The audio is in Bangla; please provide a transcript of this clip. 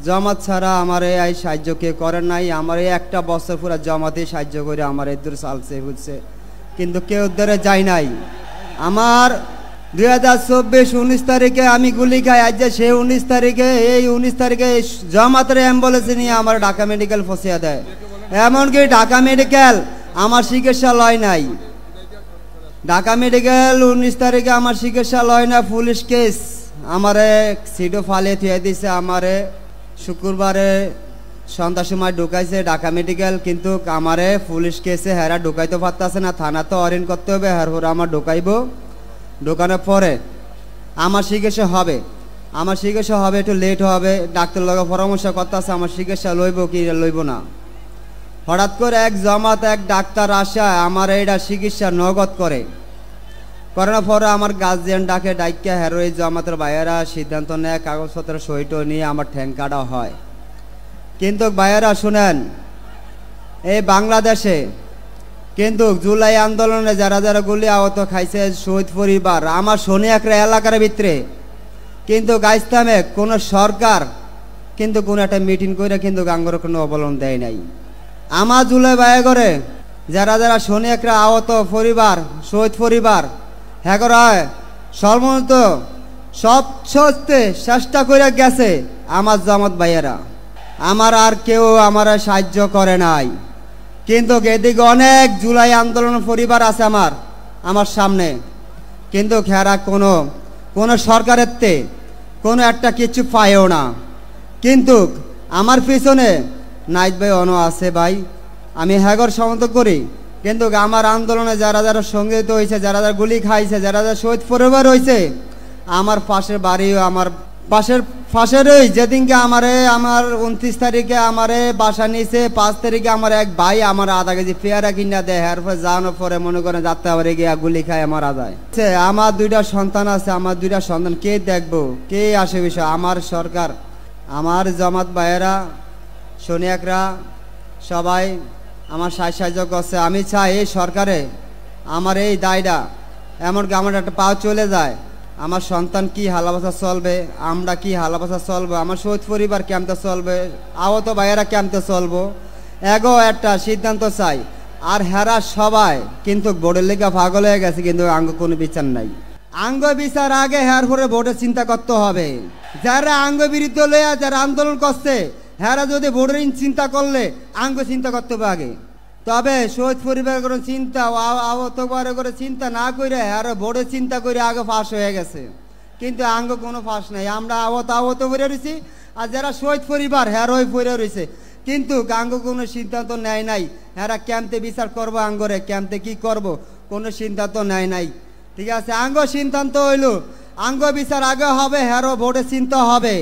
জামাত ছাড়া আমার এই সাহায্য কে করেন নাই। আমার এই একটা বছর পুরো জামাতে সাহায্য করে আমার এদুর চালছে হচ্ছে, কিন্তু কেউ ধরে যায় নাই। আমার 2024 19 তারিখে আমি গুলি খাই, আজ সে 19 তারিখে এই 19 তারিখে জামাতের অ্যাম্বুলেন্সে নিয়ে আমার ঢাকা মেডিকেল ফসিয়া দেয়। এমনকি ঢাকা মেডিকেল আমার চিকিৎসা লয় নাই। ঢাকা মেডিকেল 19 তারিখে আমার চিকিৎসা লয় না, পুলিশ কেস আমারে সিটও ফালিয়ে থিয়ে দিছে। আমারে শুক্রবারে সন্ধ্যার সময় ঢুকাইছে ঢাকা মেডিকেল, কিন্তু আমারে পুলিশ কেসে হেরা ঢুকাইতে পারতেছে না। থানা তো অরিন করতে হবে, হের আমার ঢুকাইব। ঢুকানোর পরে আমার চিকিৎসা হবে, আমার চিকিৎসা হবে, একটু লেট হবে। ডাক্তার লগে পরামর্শ করতেছে আমার চিকিৎসা লইব কি লইব না। হঠাৎ করে এক জামাত এক ডাক্তার আসা আমার এইটা চিকিৎসা নগদ করানোর পরে আমার গার্জিয়ান ডাকে ডাইকা হেরো এই জামাতের ভাইয়েরা সিদ্ধান্ত নেয়, কাগজপত্র সইটো নিয়ে আমার ঠ্যাং কাটা হয়। কিন্তু ভাইয়েরা শুনেন, এই বাংলাদেশে কিন্তু জুলাই আন্দোলনে যারা যারা গুলি আহত খাইছে শহীদ পরিবার আমার শনি একটা এলাকার ভিতরে, কিন্তু গাইস্তামে কোনো সরকার কিন্তু কোনো একটা মিটিং করে কিন্তু গাঙ্গর কোনো অবলম্বন দেয় নাই। আমার জুলাই ভাইয়া করে যারা যারা শনি একটা আহত পরিবার শহীদ পরিবার হ্যাঁ হয় সর্বমত সব সত্যি চেষ্টা করে গেছে আমার জামাত ভাইয়েরা। আমার আর কেউ আমার সাহায্য করে নাই। কিন্তু এদিকে অনেক জুলাই আন্দোলন পরিবার আছে আমার সামনে, কিন্তু খেরা কোনো সরকারের তে কোনো একটা কিছু পায়ও না। কিন্তু আমার পিছনে নাইট ভাই অন আছে ভাই, আমি হ্যাগর সমর্থন করি। কিন্তু আমার আন্দোলনে যারা যারা সংগঠিত হয়েছে, যারা যারা গুলি খাইছে, যারা যারা শহীদ পরিবার হয়েছে, আমার পাশের বাড়ি আমার পাশেরই যেদিনকে আমার 29 তারিখে আমার বাসা নিয়েছে, 5 তারিখে আমার এক ভাই আমার আধা কেজি পেয়ারা কিনা দেয়। এরপর যাওয়ানোর পরে মনে করেন যাত্রা আবার গিয়ে গুলি খায় মারা যায়। আমার 2টা সন্তান আছে, আমার 2টা সন্তান কে দেখবো, কে আসে বিষয়? আমার সরকার, আমার জামাত ভাইয়েরা সনিয়াকরা সবাই আমার সাহায্য করছে। আমি চাই এই সরকারে আমার এই দায়টা এমনকি আমার একটা পাও চলে যায়, আমার সন্তান কি হালাবাসা চলবে, আমরা কি হালাবাসা চলবো, আমার শহীদ পরিবার কেমতে চলবে, আহত ভাইয়েরা কেমতে চলবো, এগো একটা সিদ্ধান্ত চাই। আর হেরা সবাই কিন্তু ভোটের লেখা পাগল হয়ে গেছে, কিন্তু আঙ্গ কোনো বিচার নাই। আঙ্গ বিচার আগে হের পরে ভোটের চিন্তা করতে হবে। যারা আঙ্গ বিরুদ্ধে লইয়া যারা আন্দোলন করছে হেরা যদি ভোটের চিন্তা করলে আঙ্গ চিন্তা করতে হবে আগে। তবে শহীদ পরিবার করে চিন্তা আহত করে চিন্তা না করে আর ভোটের চিন্তা করে আগে ফাঁস হয়ে গেছে, কিন্তু আঙ্গ কোনো ফাঁস নাই। আমরা আহত করে রয়েছি, আর যারা শহীদ পরিবার হ্যার ওই পড়ে রয়েছে, কিন্তু আঙ্গ কোনো সিদ্ধান্ত নেয় নাই। হ্যাঁ ক্যাম্পে বিচার করবো, আঙ্গরে ক্যাম্পে কি করব কোনো সিদ্ধান্ত নেয় নাই। ঠিক আছে, আঙ্গ সিদ্ধান্ত হইল আঙ্গ বিচার আগে হবে, হ্যারো ভোটের চিন্তা হবে।